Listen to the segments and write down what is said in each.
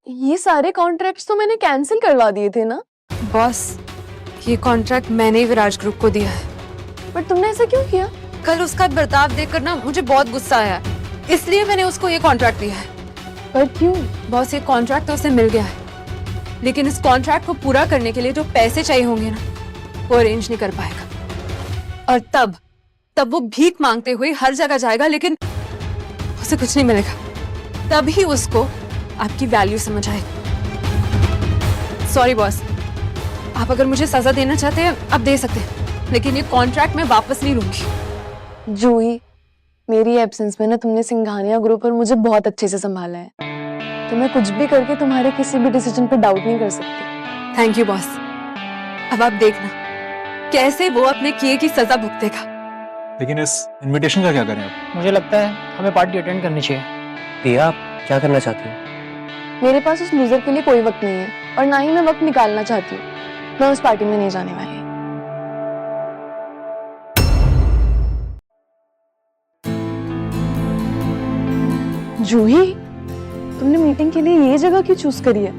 ये सारे कॉन्ट्रैक्ट्स तो मैंने कैंसिल करवा दिए थे ना। बॉस, ये कॉन्ट्रैक्ट मैंने ही विराज ग्रुप को दिया है। पर तुमने ऐसा क्यों किया? कल उसका बर्ताव देखकर ना मुझे बहुत गुस्सा आया, इसलिए मैंने उसको ये कॉन्ट्रैक्ट दिया है। पर क्यों? बॉस, ये कॉन्ट्रैक्ट तो उसे मिल गया है, लेकिन इस कॉन्ट्रैक्ट को पूरा करने के लिए जो पैसे चाहिए होंगे ना, वो अरेंज नहीं कर पाएगा। और तब वो भीख मांगते हुए हर जगह जाएगा, लेकिन उसे कुछ नहीं मिलेगा। तभी उसको आपकी वैल्यू समझ आएगी। सॉरी बॉस, आप अगर मुझे सजा देना चाहते हैं आप दे सकते हैं, लेकिन ये कॉन्ट्रैक्ट मैं वापस नहीं लूंगी। जूही, मेरी एब्सेंस में ना तुमने सिंघानिया ग्रुप पर मुझे बहुत अच्छे से संभाला है, तो मैं कुछ भी करके तुम्हारे किसी भी डिसीजन पर डाउट नहीं कर सकती। Thank you boss. अब आप देखना कैसे वो अपने किए की सजा भुगतेगा। लेकिन इस इनविटेशन का क्या करें अब? मुझे लगता है हमें पार्टी अटेंड करनी चाहिए। दिया, आप क्या करना चाहती हो? मेरे पास उस लूजर के लिए कोई वक्त नहीं है, और ना ही मैं वक्त निकालना चाहती हूँ। मैं उस पार्टी में नहीं जाने वाली। जूही, तुमने मीटिंग के लिए ये जगह क्यों चूज करी है?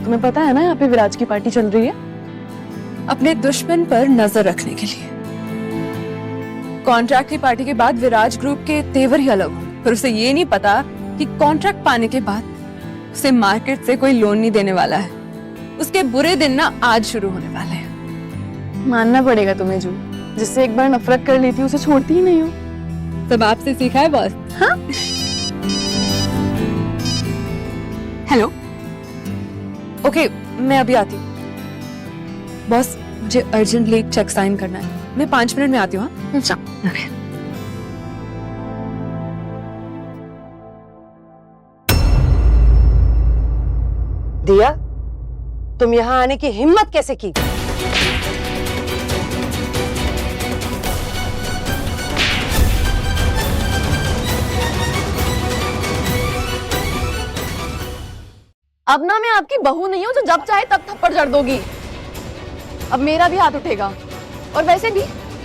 तुम्हें पता है ना यहाँ पे विराज की पार्टी चल रही है। अपने दुश्मन पर नजर रखने के लिए। कॉन्ट्रैक्ट की पार्टी के बाद विराज ग्रुप के तेवर ही अलग हो, पर उसे ये नहीं पता कि कॉन्ट्रैक्ट पाने के बाद उसे मार्केट से कोई लोन नहीं देने वाला है। उसके बुरे दिन ना आज शुरू होने वाले हैं। मानना पड़ेगा तुम्हें जू, जिससे एक बार नफरत कर लेती हूँ उसे छोड़ती ही नहीं हूँ। सब आपसे सीखा है बॉस। हाँ? हेलो, ओके, मैं अभी आती हूँ। बॉस, मुझे अर्जेंटली चेक साइन करना है, मैं 5 मिनट में आती हूँ। अच्छा। दिया, तुम यहाँ आने की हिम्मत कैसे की? अब ना मैं आपकी बहू नहीं हूँ जो जब चाहे तब थप्पड़ जड़ दोगी। अब मेरा भी हाथ उठेगा, और वैसे भी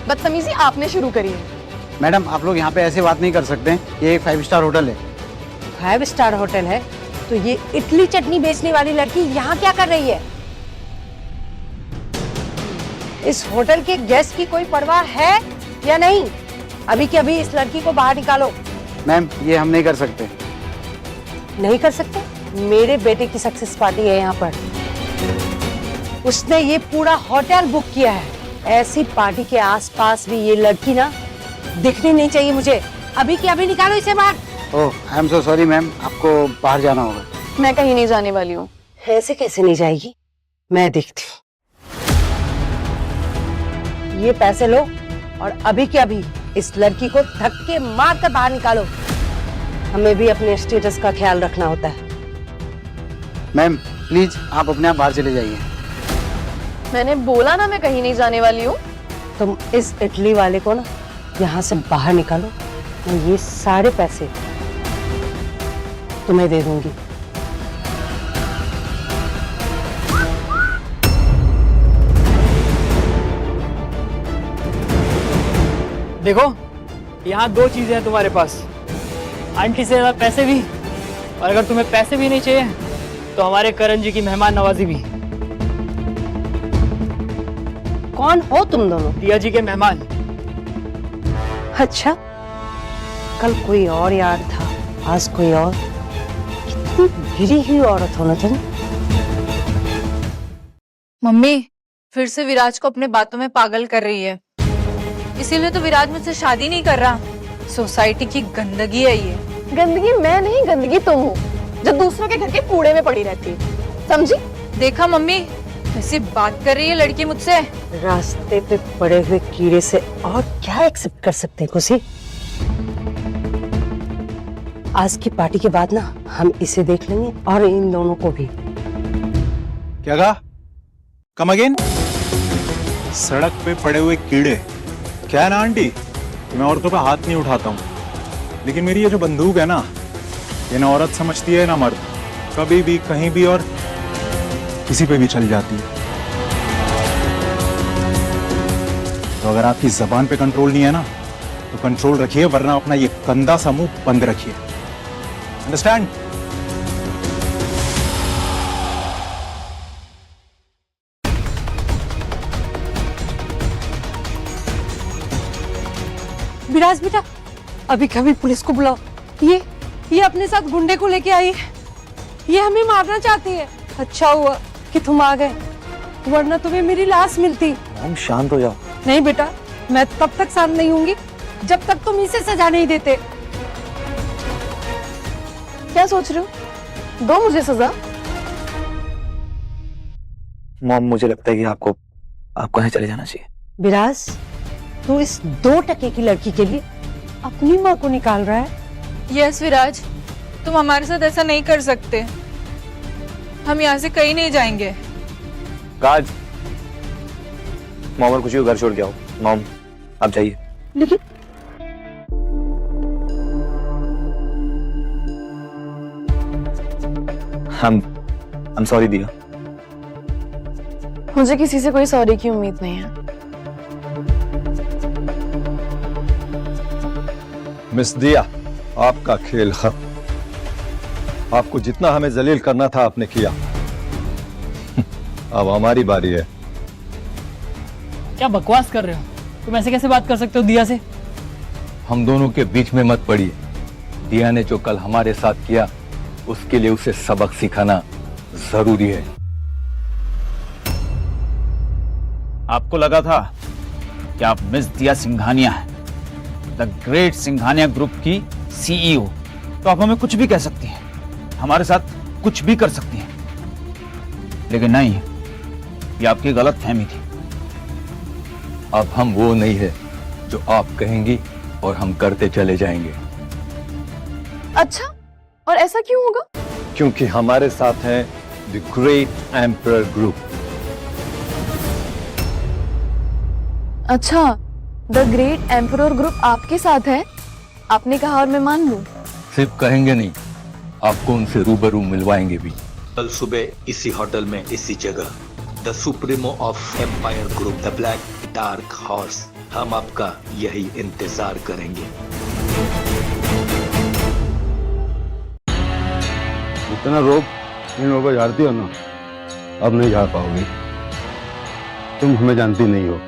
बदतमीजी आपने शुरू करी है। मैडम, आप लोग यहाँ पे ऐसे बात नहीं कर सकते। ये एक 5 स्टार होटल है। 5 स्टार होटल है तो ये इडली चटनी बेचने वाली लड़की यहाँ क्या कर रही है? इस होटल के गेस्ट की कोई परवाह है या नहीं? अभी के अभी इस लड़की को बाहर निकालो। मैम, ये हम नहीं कर सकते। नहीं कर सकते? मेरे बेटे की सक्सेस पार्टी है यहाँ पर, उसने ये पूरा होटल बुक किया है। ऐसी पार्टी के आसपास भी ये लड़की ना दिखनी नहीं चाहिए मुझे। अभी के अभी निकालो इसे बाहर। Oh, I am so sorry ma'am, आपको बाहर जाना होगा। मैं कहीं नहीं जाने वाली हूँ। ऐसे कैसे नहीं जाएगी? मैं देखती हूँ। ये पैसे लो और अभी के अभी इस लड़की को धक्के मार कर बाहर निकालो। हमें भी अपने स्टेटस का ख्याल रखना होता है। मैम प्लीज, आप अपने आप बाहर चले जाइए। मैंने बोला ना मैं कहीं नहीं जाने वाली हूँ। तुम इस इटली वाले को ना यहाँ से बाहर निकालो, मैं ये सारे पैसे तुम्हें दे दूंगी। देखो, यहाँ 2 चीजें हैं तुम्हारे पास, आंटी से ज्यादा पैसे भी, और अगर तुम्हें पैसे भी नहीं चाहिए तो हमारे करण जी की मेहमान नवाजी भी। कौन हो तुम दोनों? दिया जी के मेहमान। अच्छा, कल कोई और यार था, आज कोई और। कितनी गिरी हुई औरत हो ना तुम। मम्मी फिर से विराज को अपने बातों में पागल कर रही है, इसीलिए तो विराज मुझसे शादी नहीं कर रहा। सोसाइटी की गंदगी है ये। गंदगी मैं नहीं, गंदगी तुम हो जो दूसरों के घर के कूड़े में पड़ी रहती है, समझी? देखा मम्मी, कैसी बात कर रही है लड़की मुझसे। रास्ते पे पड़े हुए कीड़े से और क्या एक्सेप्ट कर सकते हैं खुशी? आज की पार्टी के बाद ना हम इसे देख लेंगे और इन दोनों को भी। क्या कहा? Come again? सड़क पे पड़े हुए कीड़े? क्या है ना आंटी, मैं औरतों पे हाथ नहीं उठाता हूँ, लेकिन मेरी ये जो बंदूक है ना, ये ना औरत समझती है ना मर्द, कभी भी कहीं भी और किसी पे भी चल जाती है। तो अगर आपकी जबान पे कंट्रोल नहीं है ना, तो कंट्रोल रखिए, वरना अपना ये गंदा सा मुंह बंद रखिए। अंडरस्टैंड? विराज बेटा, अभी कभी पुलिस को बुलाओ। ये अपने साथ गुंडे को लेके आई है। ये हमें मारना चाहती है। अच्छा हुआ कि तुम आ गए, वरना तुम्हें मेरी लाश मिलती। हम शांत हो जाओ। नहीं बेटा, मैं तब तक शांत नहीं होंगी जब तक तुम इसे सजा नहीं देते। क्या सोच रहे हो? दो मुझे सजा। मॉम, मुझे लगता है कि आपको यहाँ चले जाना चाहिए। विराज, तू इस 2 टके की लड़की के लिए अपनी माँ को निकाल रहा है। यस विराज, तुम हमारे साथ ऐसा नहीं कर सकते। हम यहाँ से कहीं नहीं जाएंगे। काज, मॉम और खुशी को घर छोड़ के आओ। मॉम, आप जाइए। लेकिन I'm sorry दिया। मुझे किसी से कोई सॉरी की उम्मीद नहीं है। मिस दिया, आपका खेल खत्म। आपको जितना हमें जलील करना था आपने किया। अब हमारी बारी है। क्या बकवास कर रहे हो? तुम ऐसे कैसे बात कर सकते हो दिया से? हम दोनों के बीच में मत पड़िए। दिया ने जो कल हमारे साथ किया, उसके लिए उसे सबक सिखाना जरूरी है। आपको लगा था कि आप मिस दिया सिंघानिया हैं, द ग्रेट सिंघानिया ग्रुप की सीईओ, तो आप हमें कुछ भी कह सकती हैं, हमारे साथ कुछ भी कर सकती हैं। लेकिन नहीं, ये आपकी गलत फहमी थी। अब हम वो नहीं है जो आप कहेंगी और हम करते चले जाएंगे। अच्छा, और ऐसा क्यों होगा? क्योंकि हमारे साथ हैं द ग्रेट एम्परर ग्रुप। अच्छा, द ग्रेट एम्परर ग्रुप आपके साथ है? आपने कहा और मैं मान लूं? सिर्फ कहेंगे नहीं, आपको उनसे रूबरू मिलवाएंगे भी। कल सुबह इसी होटल में इसी जगह the supremo of Empire Group, the black dark horse, हम आपका यही इंतजार करेंगे। इतना रोप इन लोगों को झाड़ती हो ना, अब नहीं झाड़ पाओगी। तुम हमें जानती नहीं हो,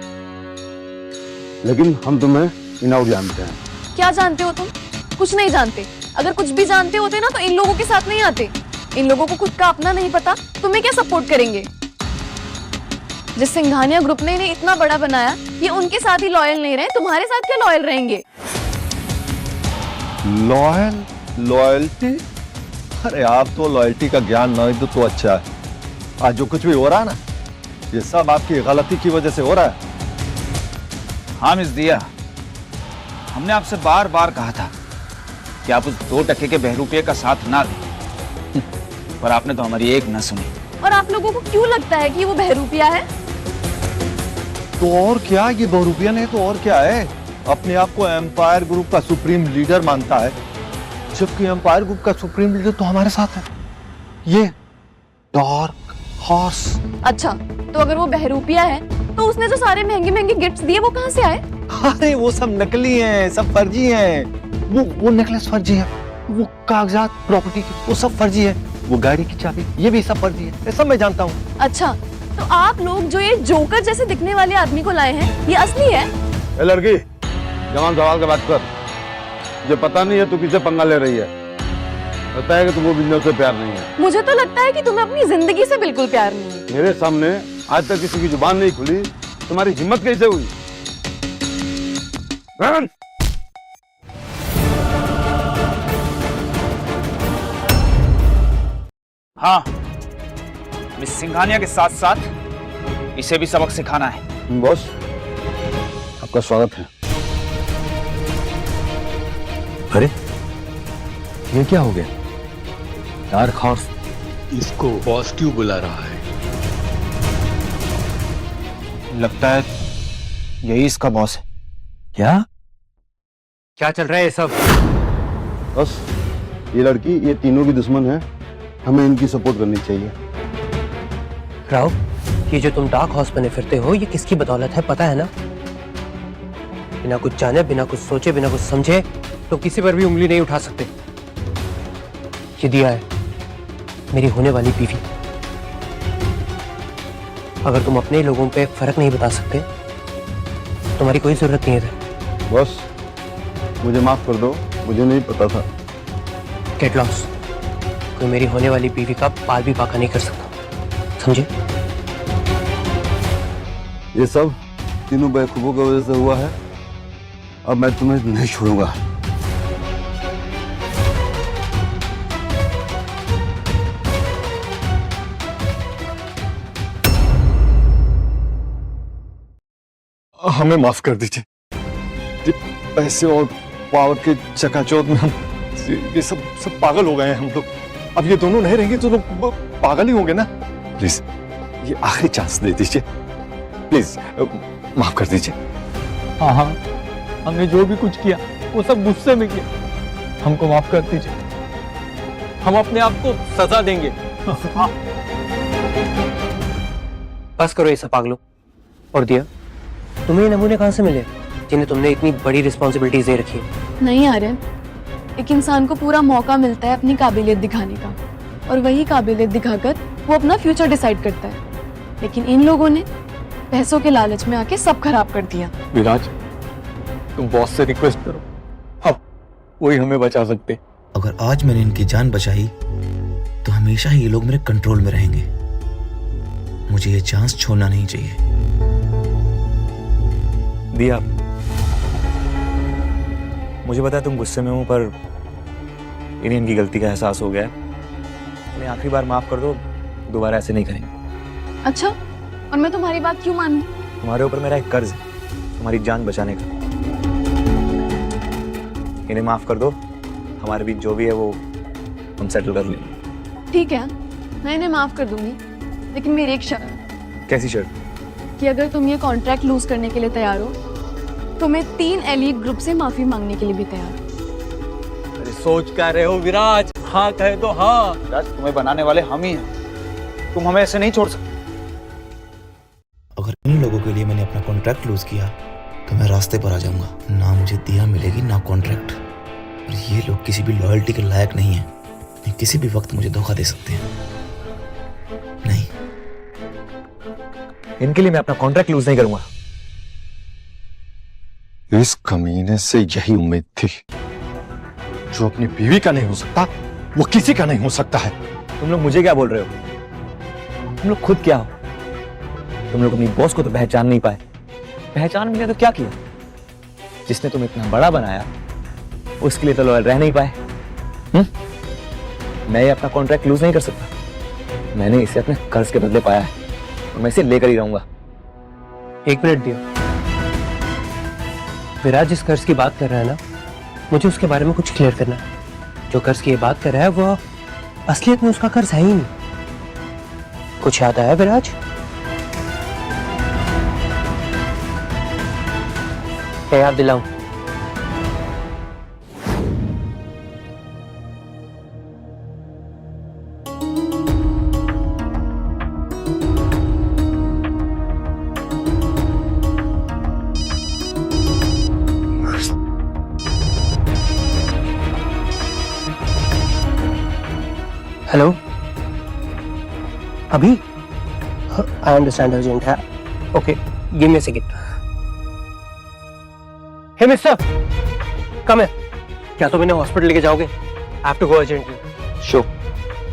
लेकिन हम तुम्हें इनाउट जानते हैं। क्या जानते हो तुम? कुछ नहीं जानते। अगर कुछ भी जानते होते ना तो इन लोगों के साथ नहीं आते। इन लोगों को खुद का अपना नहीं पता, तुम्हें क्या सपोर्ट करेंगे? जिस सिंघानिया ग्रुप ने इन्हें इतना बड़ा बनाया, ये उनके साथ ही लॉयल नहीं रहे, तुम्हारे साथ क्या लॉयल रहेंगे? लॉयल? लॉयल्टी? अरे आप तो लॉयल्टी का ज्ञान नहीं दो तो अच्छा है। आज जो कुछ भी हो रहा है ना, ये सब आपकी गलती की वजह से हो रहा है। हाँ मिस दिया, हमने आपसे बार बार कहा था कि आप उस 2 टके के बहरूपिये का साथ ना दें, पर आपने तो हमारी एक न सुनी। और आप लोगों को क्यों लगता है कि वो बहरूपिया है? तो और क्या, ये बहुरूपियन है तो और क्या है? अपने आप को एम्पायर ग्रुप का सुप्रीम लीडर मानता है, जबकि एम्पायर ग्रुप का सुप्रीम लीडर तो हमारे साथ है, ये डार्क हॉर्स। अच्छा, तो अगर वो बहरूपिया है तो उसने जो सारे महंगे महंगे गिफ्ट्स दिए वो कहाँ से आए? अरे वो सब नकली हैं, सब फर्जी हैं। वो नेकलेस फर्जी है, वो कागजात प्रॉपर्टी के वो सब फर्जी है, वो गाड़ी की चाबी ये भी सब फर्जी है, ये सब मैं जानता हूँ। अच्छा, तो आप लोग जो ये जोकर जैसे दिखने वाले आदमी को लाए हैं, ये असली है? ए लड़की, जवान सवाल के बात कर। मुझे पता नहीं है तू किसे पंगा ले रही है। लगता है कि तुमको बिजनेस से प्यार नहीं है। मुझे तो लगता है कि तुम्हें अपनी जिंदगी से बिल्कुल प्यार नहीं है। मेरे सामने आज तक किसी की जुबान नहीं खुली, तुम्हारी हिम्मत कैसे हुई? हाँ, मिस सिंघानिया के साथ साथ इसे भी सबक सिखाना है। बॉस, आपका स्वागत है। अरे ये क्या हो गया? डार्क हॉर्स इसको बॉस क्यों बुला रहा है? लगता है यही इसका बॉस है। क्या क्या चल रहा है ये सब? बस ये लड़की, ये तीनों की दुश्मन है, हमें इनकी सपोर्ट करनी चाहिए। राव, ये जो तुम डार्क हॉर्स बने फिरते हो, ये किसकी बदौलत है पता है ना? बिना कुछ जाने, बिना कुछ सोचे, बिना कुछ समझे तो किसी पर भी उंगली नहीं उठा सकते। ये दिया है मेरी होने वाली बीवी। अगर तुम अपने लोगों पे फर्क नहीं बता सकते, तुम्हारी कोई जरूरत नहीं है। बॉस, मुझे माफ कर दो, मुझे नहीं पता था। Get lost. कोई मेरी होने वाली बीवी का बाल भी बाका नहीं कर सकता, समझे? ये सब तीनों बेवकूफों की वजह से हुआ है। अब मैं तुम्हें नहीं छोड़ूंगा। हमें माफ कर दीजिए। ये पैसे और पावर के चकाचौंध में हम ये सब पागल हो गए हैं हम लोग। अब ये दोनों नहीं रहेंगे तो लोग पागल ही होंगे ना। प्लीज ये आखिरी चांस दे दीजिए, प्लीज माफ कर दीजिए। हाँ हाँ, हमने जो भी कुछ किया वो सब गुस्से में किया, हमको माफ कर दीजिए। हम अपने आप को सजा देंगे। बस करो ये सब पागलों। और दिया, तुम्हें ये नमूने कहाँ से मिले जिन्हें तुमने इतनी बड़ी रिस्पॉन्सिबिलिटीज दे रखी है? नहीं आर्यन, एक इंसान को पूरा मौका मिलता है अपनी काबिलियत दिखाने का, और वही काबिलियत दिखाकर वो अपना फ्यूचर डिसाइड करता है। लेकिन इन लोगों ने पैसों के लालच में आके सब खराब कर दिया। विराज, तुम बॉस से रिक्वेस्ट करो, अब वही हमें बचा सकते। अगर आज मैंने इनकी जान बचाई तो हमेशा ही ये लोग मेरे कंट्रोल में रहेंगे। मुझे ये चांस छोड़ना नहीं चाहिए। दिया, मुझे पता है तुम गुस्से में हो, पर इन्हें इनकी गलती का एहसास हो गया है। इन्हें आखिरी बार माफ कर दो, दोबारा ऐसे नहीं करेंगे। अच्छा, और मैं तुम्हारी बात क्यों मानूं? तुम्हारे ऊपर मेरा एक कर्ज है, तुम्हारी जान बचाने का। इन्हें माफ कर दो, हमारे बीच जो भी है वो हम सेटल कर लेंगे। ठीक है, मैं इन्हें माफ कर दूंगी, लेकिन मेरी एक शर्त। कैसी शर्त? कि अगर तुम ये कॉन्ट्रैक्ट लूज करने के लिए तैयार हो तो मैं 3 एलीट ग्रुप से माफी मांगने के लिए भी तैयार हूँ। अरे सोच क्या रहे हो विराज? हाँ कहे तो हाँ। विराज, तुम्हें बनाने वाले हम ही हैं, तुम हमें ऐसे नहीं छोड़ सकते। अगर इन लोगों के लिए मैंने अपना कॉन्ट्रैक्ट लूज किया तो मैं रास्ते पर आ जाऊंगा। ना मुझे दिया मिलेगी ना कॉन्ट्रैक्ट। और ये लोग किसी भी लॉयल्टी के लायक नहीं है। ये किसी भी वक्त मुझे धोखा दे सकते हैं। नहीं, इनके लिए मैं अपना कॉन्ट्रैक्ट लूज नहीं करूंगा। इस कमीने से यही उम्मीद थी। जो अपनी बीवी का नहीं हो सकता वो किसी का नहीं हो सकता है। तुम लोग मुझे क्या बोल रहे हो? तुम लोग खुद क्या हो? तुम लोग अपनी बॉस को तो पहचान नहीं पाए। पहचान मिले तो क्या किया? जिसने तुम्हें इतना बड़ा बनाया उसके लिए तो लॉयल रह नहीं पाए। मैं ये अपना कॉन्ट्रैक्ट लूज नहीं कर सकता। मैंने इसे अपने कर्ज के बदले पाया है और मैं इसे लेकर ही रहूंगा। एक मिनट दिया, विराज जिस कर्ज की बात कर रहा है ना, मुझे उसके बारे में कुछ क्लियर करना है। जो कर्ज की ये बात कर रहा है वो असलियत में उसका कर्ज है ही नहीं। कुछ याद आया विराज? मैं याद दिलाऊं? हेलो, अभी? आई अंडरस्टैंड अर्जेंट है। Okay, give me a second. Hey mister, come है। क्या तुम इन्हें हॉस्पिटल लेके जाओगे? I have to go urgently. Sure,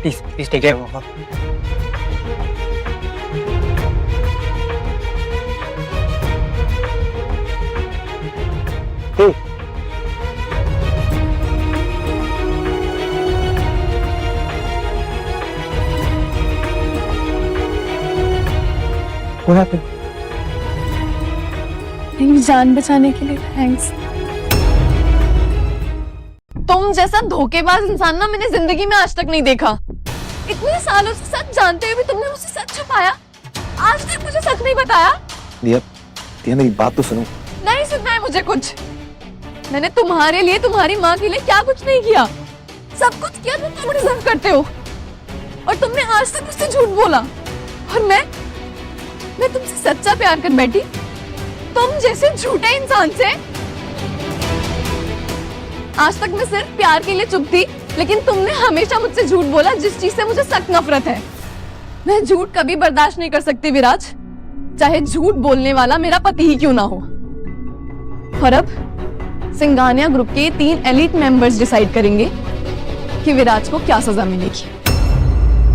please take care of her. What happened? मेरी जान बचाने के लिए थैंक्स। तुम जैसा धोखेबाज इंसान ना मैंने जिंदगी में आज तक नहीं देखा। इतने सालों से सच जानते हुए भी तुमने मुझसे सच छुपाया। आज तक मुझे सच नहीं बताया। दिया मेरी बात तो सुनो। नहीं सुनना है मुझे कुछ। मैंने तुम्हारे लिए, तुम्हारी माँ के लिए क्या कुछ नहीं किया। सब कुछ किया जो तुम डिजर्व करते हो। और तुमने आज तक मुझसे झूठ बोला। और मैं तुमसे सच्चा प्यार कर बैठी। तुम जैसे झूठे इंसान से। आज तक मैं सिर्फ प्यार के लिए चुप थी, लेकिन तुमने हमेशा मुझसे झूठ बोला, जिस चीज से मुझे सख्त नफरत है। मैं झूठ कभी बर्दाश्त नहीं कर सकती विराज, चाहे झूठ बोलने वाला मेरा पति ही क्यों ना हो। और अब सिंघानिया ग्रुप के 3 एलीट मेंबर्स डिसाइड करेंगे कि विराज को क्या सजा मिलेगी।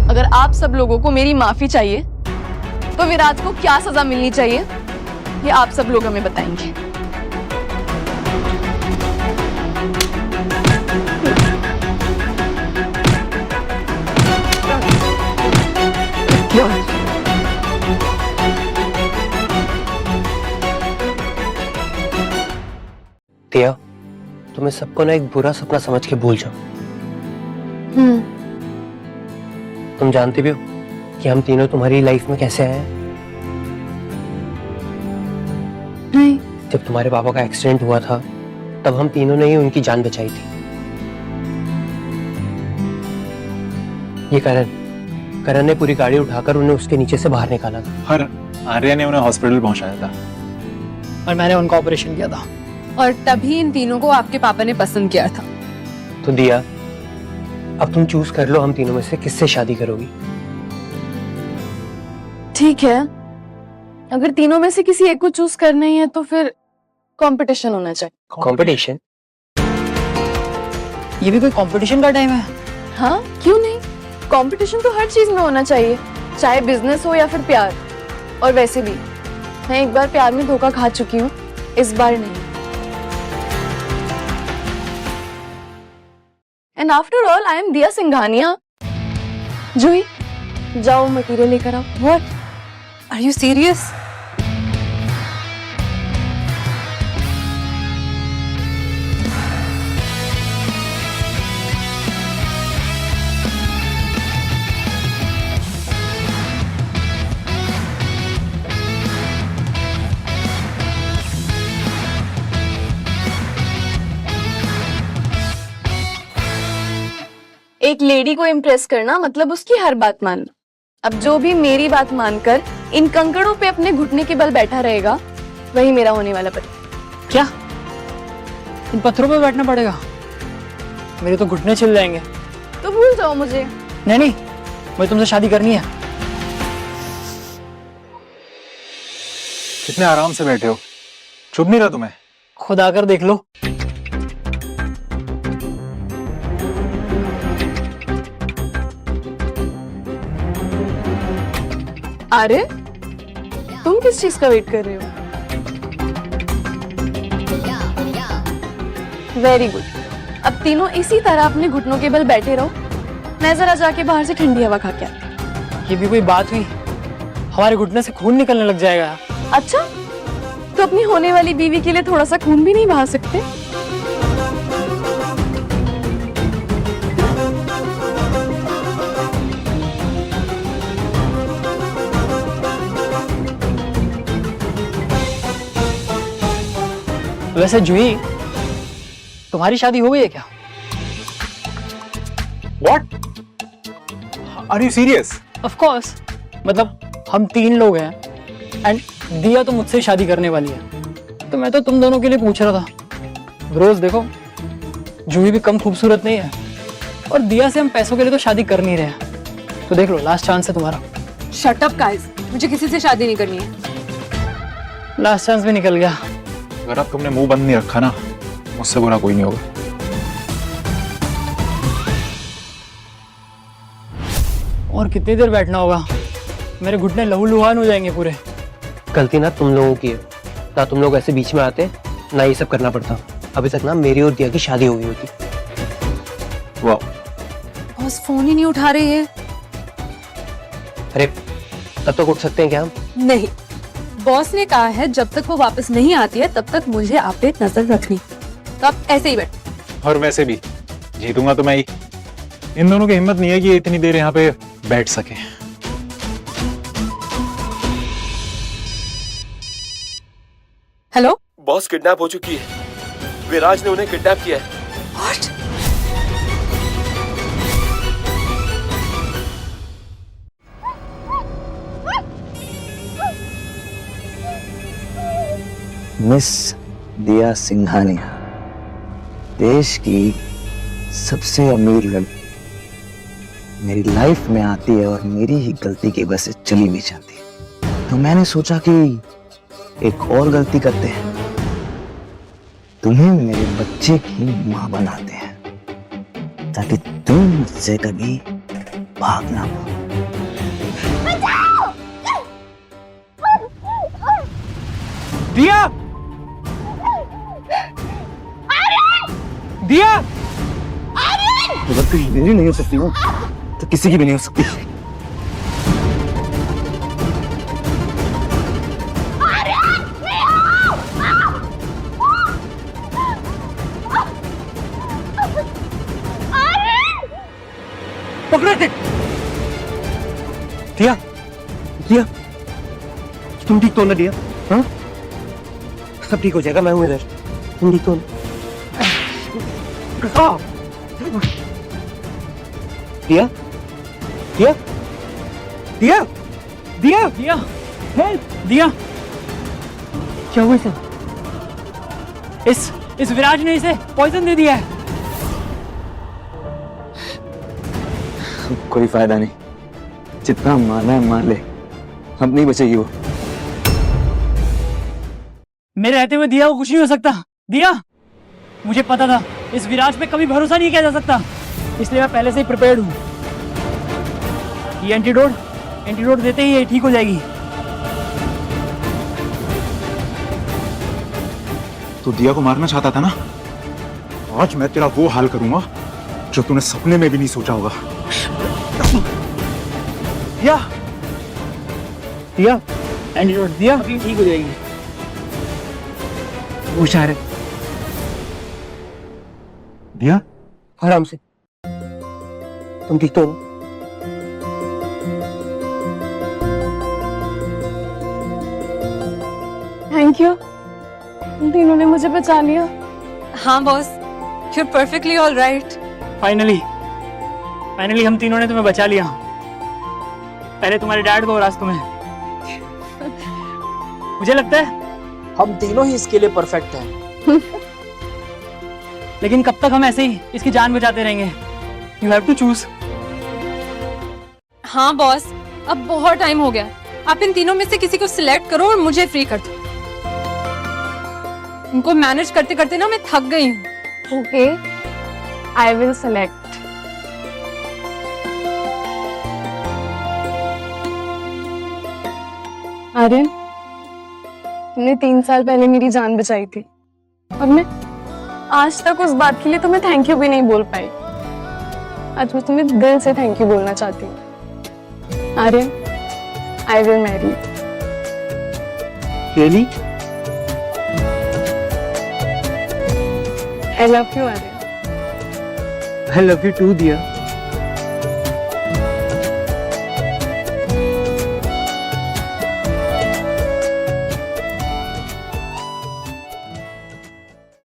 अगर आप सब लोगों को मेरी माफी चाहिए तो विराज को क्या सजा मिलनी चाहिए ये आप सब लोग हमें बताएंगे। दिया, तुम्हें सबको ना एक बुरा सपना समझ के भूल जाओ। तुम जानती भी हो कि हम तीनों तुम्हारी लाइफ में कैसे आए हैं? नहीं। जब तुम्हारे पापा का एक्सीडेंट हुआ था तब हम तीनों ने ही उनकी जान बचाई थी। ये करण ने पूरी गाड़ी उठाकर उन्हें उसके नीचे से बाहर निकाला था। और आर्या ने उन्हें हॉस्पिटल पहुंचाया था। और मैंने उनका ऑपरेशन किया था। और तभी इन तीनों को आपके पापा ने पसंद किया था। तो दिया, अब तुम चूज कर लो हम तीनों में से किससे शादी करोगी। ठीक है, अगर तीनों में से किसी एक को चूज करना ही है तो फिर कंपटीशन होना चाहिए। कंपटीशन? ये भी कोई कंपटीशन का टाइम है? हाँ, क्यों नहीं? कंपटीशन तो हर चीज में होना चाहिए, चाहे बिजनेस हो या फिर प्यार। और वैसे भी मैं एक बार प्यार में धोखा खा चुकी हूँ, इस बार नहीं। And after all I am दिया सिंघानिया। जूही, जाओ मटेरियल लेकर आओ। What? Are you serious? एक लेडी को इम्प्रेस करना मतलब उसकी हर बात मानना। अब जो भी मेरी बात मानकर इन कंकड़ों पे अपने घुटने के बल बैठा रहेगा वही मेरा होने वाला पति। क्या इन पत्थरों पे बैठना पड़ेगा? मेरे तो घुटने छिल जाएंगे। तो भूल जाओ मुझे। नहीं, मुझे तुमसे शादी करनी है। कितने आराम से बैठे हो, चुप नहीं रहा तुम्हें? खुद आकर देख लो। अरे तुम किस चीज का वेट कर रहे हो? वेरी गुड, अब तीनों इसी तरह अपने घुटनों के बल बैठे रहो। मैं जरा जाके बाहर से ठंडी हवा खा के आती। ये भी कोई बात हुई? हमारे घुटने से खून निकलने लग जाएगा। अच्छा, तो अपनी होने वाली बीवी के लिए थोड़ा सा खून भी नहीं बहा सकते? वैसे जूही, तुम्हारी शादी हो गई है क्या? What? Are you serious? Of course, मतलब हम 3 लोग हैं एंड दिया तो मुझसे शादी करने वाली है, तो मैं तो तुम दोनों के लिए पूछ रहा था। रोज देखो, जूही भी कम खूबसूरत नहीं है और दिया से हम पैसों के लिए तो शादी कर नहीं रहे। तो देख लो, लास्ट चांस है तुम्हारा। Shut up guys, मुझे किसी से शादी नहीं करनी है। लास्ट चांस भी निकल गया। अगर अब तुमने मुंह बंद नहीं रखा ना, मुझसे बुरा कोई नहीं होगा। और कितनी देर बैठना होगा? मेरे घुटने लहूलुहान हो जाएंगे पूरे। गलती ना तुम लोगों की है, ना तुम लोग ऐसे बीच में आते, ना ये सब करना पड़ता। अभी तक ना मेरी और दिया की शादी हो गई होती। वाह, बॉस फोन ही नहीं उठा रही है। अरे तब तक उठ सकते हैं क्या हम? नहीं, बॉस ने कहा है जब तक वो वापस नहीं आती है तब तक मुझे आप पे नजर रखनी। तो आप ऐसे ही बैठ। और वैसे भी जीतूंगा तो मैं ही। इन दोनों की हिम्मत नहीं है कि इतनी देर यहाँ पे बैठ सके। हेलो बॉस, किडनैप हो चुकी है। विराज ने उन्हें किडनैप किया है। व्हाट? मिस दिया सिंघानिया, देश की सबसे अमीर लड़की मेरी लाइफ में आती है और मेरी ही गलती की वजह से चली भी जाती है। तो मैंने सोचा कि एक और गलती करते हैं। तुम्हें मेरे बच्चे की माँ बनाते हैं ताकि तुम मुझसे कभी भाग ना पाओ। दिया, दिया, अगर तू मेरी नहीं हो सकती हो तो किसी की भी नहीं हो सकती। पकड़ो इसे। दिया, दिया, तुम ठीक तो ना दिया? हाँ? सब ठीक हो जाएगा, मैं हूं इधर। तुम ठीक तो ना? दिया, दिया, दिया, दिया, दिया, हेल्प, दिया। क्या हुआ इसे? इस विराज ने इसे पॉइजन दे दिया है। कोई फायदा नहीं, जितना मारना है मार ले, अब नहीं बचेगी वो। मेरे रहते हुए दिया को कुछ नहीं हो सकता। दिया, मुझे पता था इस विराज पे कभी भरोसा नहीं किया जा सकता, इसलिए मैं पहले से ही प्रिपेयर्ड हूँ। ये एंटीडोट देते ही ये ठीक हो जाएगी। तू दिया को मारना चाहता था ना? आज मैं तेरा वो हाल करूंगा जो तूने सपने में भी नहीं सोचा होगा। दिया, दिया, एंटीडोट दिया, अभी ठीक हो जाएगी। वो शायद दिया, आराम से। तुम ठीक तो हो? थैंक यू, तुम तीनों ने मुझे बचा लिया। हाँ boss, you are perfectly all right. Finally हम तीनों ने तुम्हें बचा लिया। पहले तुम्हारे डैड को और आज तुम्हें। मुझे लगता है हम तीनों ही इसके लिए परफेक्ट हैं। लेकिन कब तक हम ऐसे ही इसकी जान बचाते रहेंगे? You have to choose. हाँ बॉस, अब बहुत टाइम हो गया। आप इन तीनों में से किसी को सिलेक्ट करो और मुझे फ्री कर दो। इनको मैनेज करते करते ना मैं थक गई हूँ। Okay, I will select. Aryan, तुमने 3 साल पहले मेरी जान बचाई थी और मैं आज तक उस बात के लिए तुम्हें थैंक यू भी नहीं बोल पाई। आज मैं तुम्हें दिल से थैंक यू बोलना चाहती हूँ। Aryan, I will marry. Really? I love you Aryan. I love you too, dear.